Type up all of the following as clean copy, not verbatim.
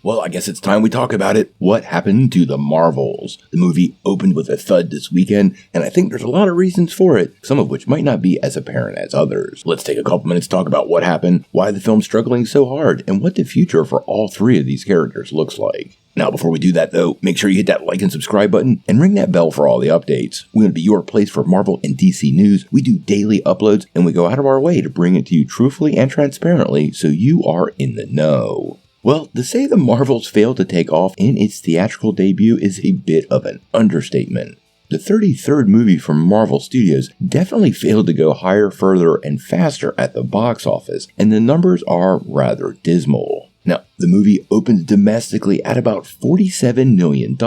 Well, I guess it's time we talk about it. What happened to the Marvels? The movie opened with a thud this weekend, and I think there's a lot of reasons for it, some of which might not be as apparent as others. Let's take a couple minutes to talk about what happened, why the film's struggling so hard, and what the future for all three of these characters looks like. Now, before we do that, though, make sure you hit that like and subscribe button and ring that bell for all the updates. We want to be your place for Marvel and DC news. We do daily uploads, and we go out of our way to bring it to you truthfully and transparently so you are in the know. Well, to say the Marvels failed to take off in its theatrical debut is a bit of an understatement. The 33rd movie from Marvel Studios definitely failed to go higher, further, and faster at the box office, and the numbers are rather dismal. Now, the movie opened domestically at about $47 million,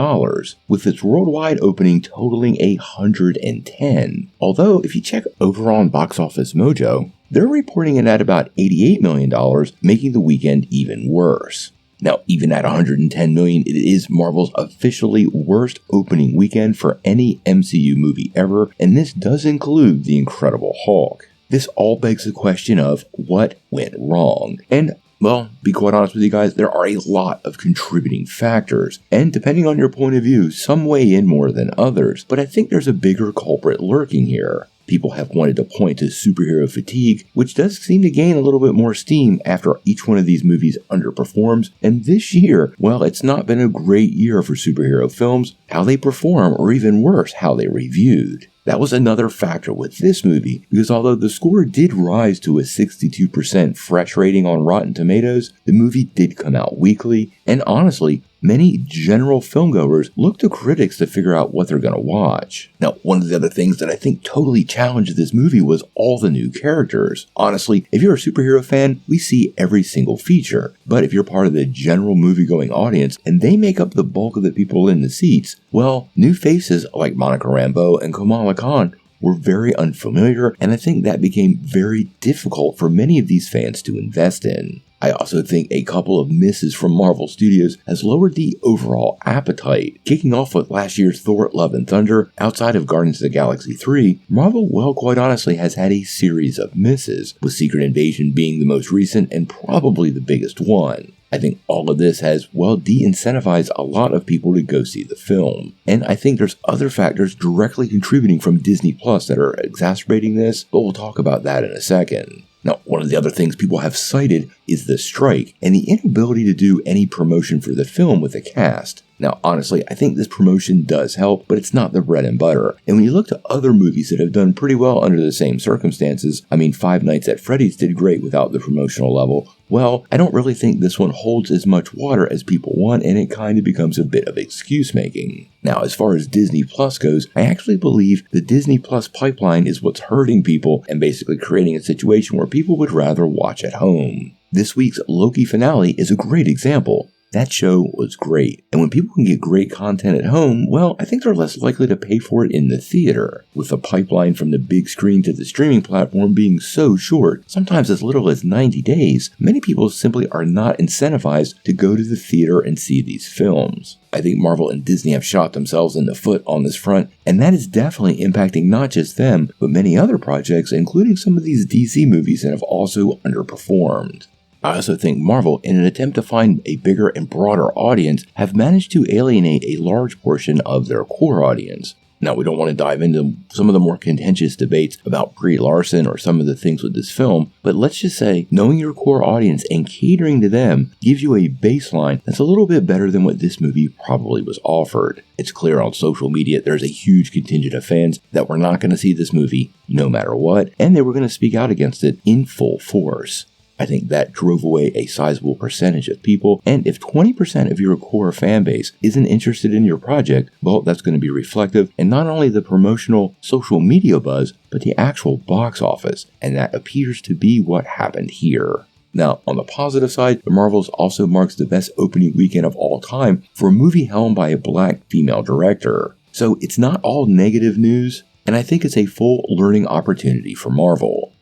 with its worldwide opening totaling 110. Although, if you check over on Box Office Mojo, they're reporting it at about $88 million, making the weekend even worse. Now, even at $110 million, it is Marvel's officially worst opening weekend for any MCU movie ever, and this does include The Incredible Hulk. This all begs the question of what went wrong, and well, be quite honest with you guys, there are a lot of contributing factors, and depending on your point of view, some weigh in more than others, but I think there's a bigger culprit lurking here. People have wanted to point to superhero fatigue, which does seem to gain a little bit more steam after each one of these movies underperforms, and this year, well, it's not been a great year for superhero films, how they perform, or even worse, how they reviewed. That was another factor with this movie, because although the score did rise to a 62% fresh rating on Rotten Tomatoes, the movie did come out weakly, and honestly, many general filmgoers look to critics to figure out what they're going to watch. Now, one of the other things that I think totally challenged this movie was all the new characters. Honestly, if you're a superhero fan, we see every single feature. But if you're part of the general movie-going audience, and they make up the bulk of the people in the seats, well, new faces like Monica Rambeau and Kamala Khan were very unfamiliar, and I think that became very difficult for many of these fans to invest in. I also think a couple of misses from Marvel Studios has lowered the overall appetite. Kicking off with last year's Thor: Love and Thunder, outside of Guardians of the Galaxy 3, Marvel, well, quite honestly, has had a series of misses, with Secret Invasion being the most recent and probably the biggest one. I think all of this has, well, de-incentivized a lot of people to go see the film. And I think there's other factors directly contributing from Disney Plus that are exacerbating this, but we'll talk about that in a second. Now, one of the other things people have cited is the strike and the inability to do any promotion for the film with the cast. Now, honestly, I think this promotion does help, but it's not the bread and butter. And when you look to other movies that have done pretty well under the same circumstances, I mean, Five Nights at Freddy's did great without the promotional level. Well, I don't really think this one holds as much water as people want, and it kind of becomes a bit of excuse making. Now, as far as Disney Plus goes, I actually believe the Disney Plus pipeline is what's hurting people and basically creating a situation where people would rather watch at home. This week's Loki finale is a great example. That show was great, and when people can get great content at home, well, I think they're less likely to pay for it in the theater. With the pipeline from the big screen to the streaming platform being so short, sometimes as little as 90 days, many people simply are not incentivized to go to the theater and see these films. I think Marvel and Disney have shot themselves in the foot on this front, and that is definitely impacting not just them, but many other projects, including some of these DC movies that have also underperformed. I also think Marvel, in an attempt to find a bigger and broader audience, have managed to alienate a large portion of their core audience. Now, we don't want to dive into some of the more contentious debates about Brie Larson or some of the things with this film, but let's just say knowing your core audience and catering to them gives you a baseline that's a little bit better than what this movie probably was offered. It's clear on social media there's a huge contingent of fans that were not going to see this movie no matter what, and they were going to speak out against it in full force. I think that drove away a sizable percentage of people, and if 20% of your core fan base isn't interested in your project, well, that's going to be reflective in not only the promotional social media buzz, but the actual box office, and that appears to be what happened here. Now, on the positive side, The Marvels also marks the best opening weekend of all time for a movie helmed by a black female director. So it's not all negative news, and I think it's a full learning opportunity for Marvel.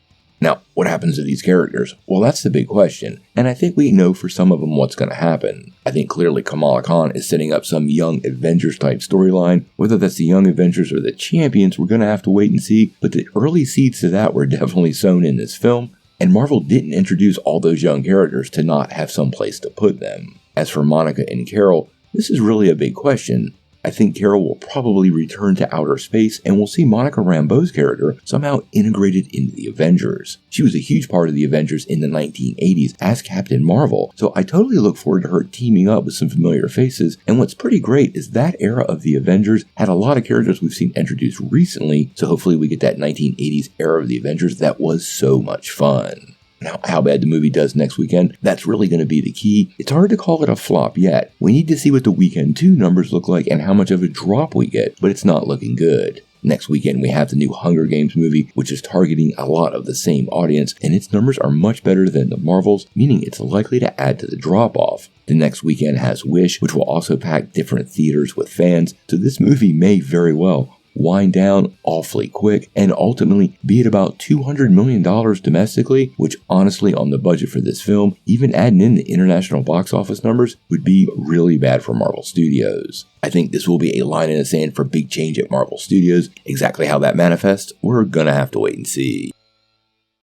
Now, what happens to these characters? Well, that's the big question, and I think we know for some of them what's going to happen. I think clearly Kamala Khan is setting up some Young Avengers type storyline. Whether that's the Young Avengers or the Champions, we're going to have to wait and see, but the early seeds to that were definitely sown in this film, and Marvel didn't introduce all those young characters to not have some place to put them. As for Monica and Carol, this is really a big question. I think Carol will probably return to outer space, and we'll see Monica Rambeau's character somehow integrated into the Avengers. She was a huge part of the Avengers in the 1980s as Captain Marvel, so I totally look forward to her teaming up with some familiar faces, and what's pretty great is that era of the Avengers had a lot of characters we've seen introduced recently, so hopefully we get that 1980s era of the Avengers that was so much fun. Now, how bad the movie does next weekend, that's really going to be the key. It's hard to call it a flop yet. We need to see what the Weekend 2 numbers look like and how much of a drop we get, but it's not looking good. Next weekend, we have the new Hunger Games movie, which is targeting a lot of the same audience, and its numbers are much better than the Marvels, meaning it's likely to add to the drop-off. The next weekend has Wish, which will also pack different theaters with fans, so this movie may very well wind down awfully quick and ultimately be at about $200 million domestically, which honestly on the budget for this film, even adding in the international box office numbers, would be really bad for Marvel Studios. I think this will be a line in the sand for big change at Marvel Studios. Exactly how that manifests, we're gonna have to wait and see.